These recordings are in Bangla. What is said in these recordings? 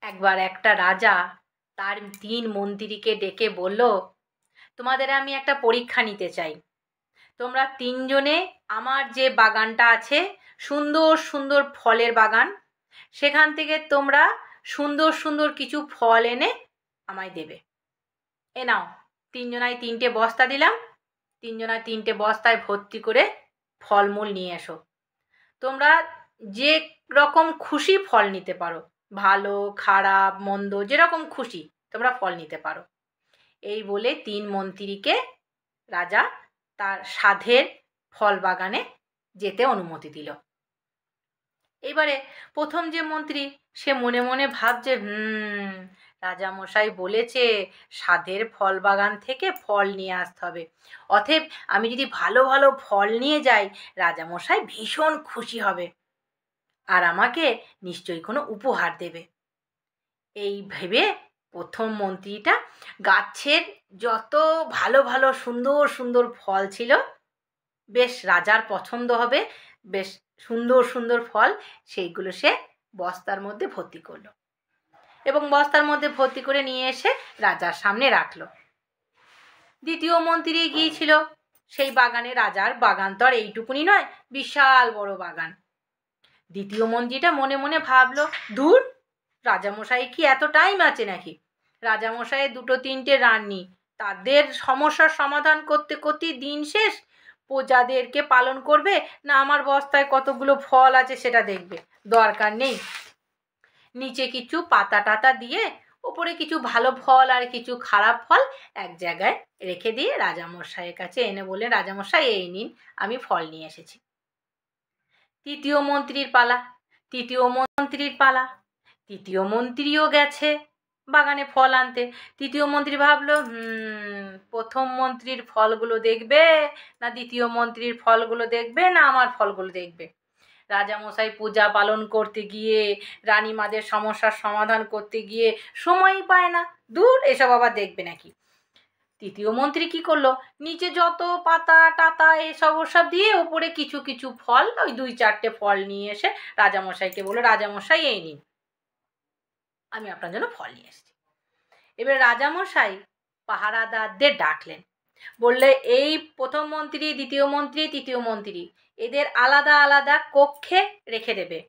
একবার একটা রাজা তার 3 মন্ত্রীকে ডেকে বলল, তোমাদের আমি একটা পরীক্ষা নিতে চাই। তোমরা 3 জনে আমার যে বাগানটা আছে, সুন্দর সুন্দর ফলের বাগান, সেখান থেকে তোমরা সুন্দর সুন্দর কিছু ফল এনে আমায় দেবে। এ নাও, 3 জনায় 3টে বস্তা দিলাম, 3 জনায় 3টে বস্তায় ভর্তি করে ফলমূল নিয়ে এসো। তোমরা যে রকম খুশি ফল নিতে পারো, ভালো খারাপ মন্দ যেরকম খুশি তোমরা ফল নিতে পারো। এই বলে 3 মন্ত্রীকে রাজা তার সাধের ফল বাগানে যেতে অনুমতি দিল। এবারে প্রথম যে মন্ত্রী, সে মনে মনে ভাবছে, রাজামশাই বলেছে সাধের ফল বাগান থেকে ফল নিয়ে আসতে হবে, অতএব আমি যদি ভালো ভালো ফল নিয়ে যাই রাজামশাই ভীষণ খুশি হবে আর আমাকে নিশ্চয়ই কোনো উপহার দেবে। এই ভেবে প্রথম মন্ত্রীটা গাছের যত ভালো ভালো সুন্দর সুন্দর ফল ছিল, বেশ রাজার পছন্দ হবে, বেশ সুন্দর সুন্দর ফল, সেইগুলো সে বস্তার মধ্যে ভর্তি করলো এবং বস্তার মধ্যে ভর্তি করে নিয়ে এসে রাজার সামনে রাখলো। দ্বিতীয় মন্ত্রী গিয়েছিল সেই বাগানে। রাজার বাগান তো আর এইটুকুনি নয়, বিশাল বড় বাগান। দ্বিতীয় মন্ত্রীটা মনে মনে ভাবলো, দূর, রাজামশাই কি এত টাইম আছে নাকি? রাজামশাইয়ের 2-3টে রানী, তাদের সমস্যার সমাধান করতে করতে দিন শেষ। প্রজাদেরকে পালন করবে না আমার বস্তায় কতগুলো ফল আছে সেটা দেখবে? দরকার নেই। নিচে কিছু পাতা টাতা দিয়ে উপরে কিছু ভালো ফল আর কিছু খারাপ ফল এক জায়গায় রেখে দিয়ে রাজামশাইয়ের কাছে এনে বলে, রাজামশাই এই নিন, আমি ফল নিয়ে এসেছি। তৃতীয় মন্ত্রীর পালা। তৃতীয় মন্ত্রীর পালা। তৃতীয় মন্ত্রীও গেছে বাগানে ফল আনতে। তৃতীয় মন্ত্রী ভাবলো, প্রথম মন্ত্রীর ফলগুলো দেখবে না দ্বিতীয় মন্ত্রীর ফলগুলো দেখবে না আমার ফলগুলো দেখবে? রাজামশাই পূজা পালন করতে গিয়ে, রানীমাদের সমস্যার সমাধান করতে গিয়ে সময়ই পায় না। দূর, এসব আবার দেখবে নাকি? তৃতীয় মন্ত্রী কি করলো, নিচে যত পাতা টাতা এসব ওসব দিয়ে উপরে কিছু কিছু ফল, ওই 2-4টে ফল নিয়ে এসে রাজামশাইকে বললো, রাজামশাই এই নিন, আমি আপনার জন্য ফল নিয়ে এসেছি। এবার রাজামশাই পাহারাদারদের ডাকলেন, বললে, এই প্রথম মন্ত্রী, দ্বিতীয় মন্ত্রী, তৃতীয় মন্ত্রী, এদের আলাদা আলাদা কক্ষে রেখে দেবে।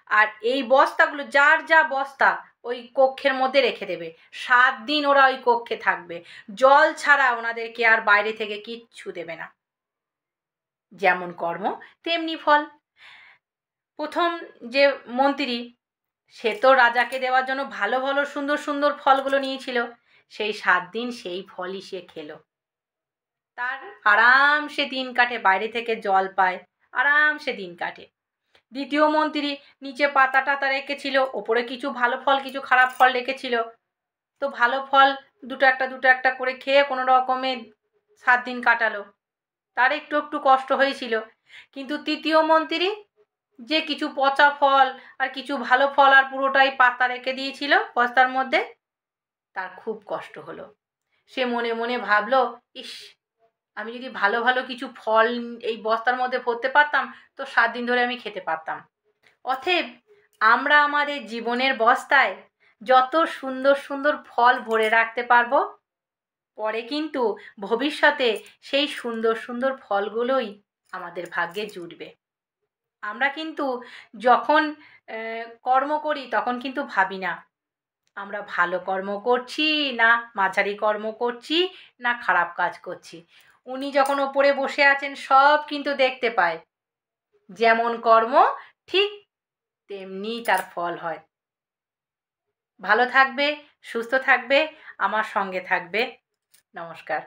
আর এই বস্তাগুলো, যার যা বস্তা, ওই কক্ষের মধ্যে রেখে দেবে। 7 দিন ওরা ওই কক্ষে থাকবে। জল ছাড়া ওনাদেরকে আর বাইরে থেকে কিচ্ছু দেবে না। যেমন কর্ম তেমনি ফল। প্রথম যে মন্ত্রী, সে তো রাজাকে দেওয়ার জন্য ভালো ভালো সুন্দর সুন্দর ফলগুলো নিয়েছিল। সেই 7 দিন সেই ফলই সে খেলো। তার আরামসে দিন কাটে, বাইরে থেকে জল পায়, আরামসে দিন কাটে। দ্বিতীয় মন্ত্রী নিচে পাতা টাতা রেখেছিল, ওপরে কিছু ভালো ফল কিছু খারাপ ফল রেখেছিল। তো ভালো ফল দুটো একটা করে খেয়ে কোনো রকমে 7 দিন কাটালো। তার একটু একটু কষ্ট হয়েছিল। কিন্তু তৃতীয় মন্ত্রী, যে কিছু পচা ফল আর কিছু ভালো ফল আর পুরোটাই পাতা রেখে দিয়েছিল বস্তার মধ্যে, তার খুব কষ্ট হলো। সে মনে মনে ভাবলো, ইস, আমি যদি ভালো ভালো কিছু ফল এই বস্তার মধ্যে ভরতে পারতাম তো 7 দিন ধরে আমি খেতে পারতাম। অতএব আমরা আমাদের জীবনের বস্তায় যত সুন্দর সুন্দর ফল ভরে রাখতে পারবো, পরে কিন্তু ভবিষ্যতে সেই সুন্দর সুন্দর ফলগুলোই আমাদের ভাগ্যে জুটবে। আমরা কিন্তু যখন কর্ম করি তখন কিন্তু ভাবি না আমরা ভালো কর্ম করছি না মাঝারি কর্ম করছি না খারাপ কাজ করছি। উনি যখন ওপরে বসে আছেন সব কিন্তু দেখতে পায়। যেমন কর্ম ঠিক তেমনি তার ফল হয়। ভালো থাকবে, সুস্থ থাকবে, আমার সঙ্গে থাকবে। নমস্কার।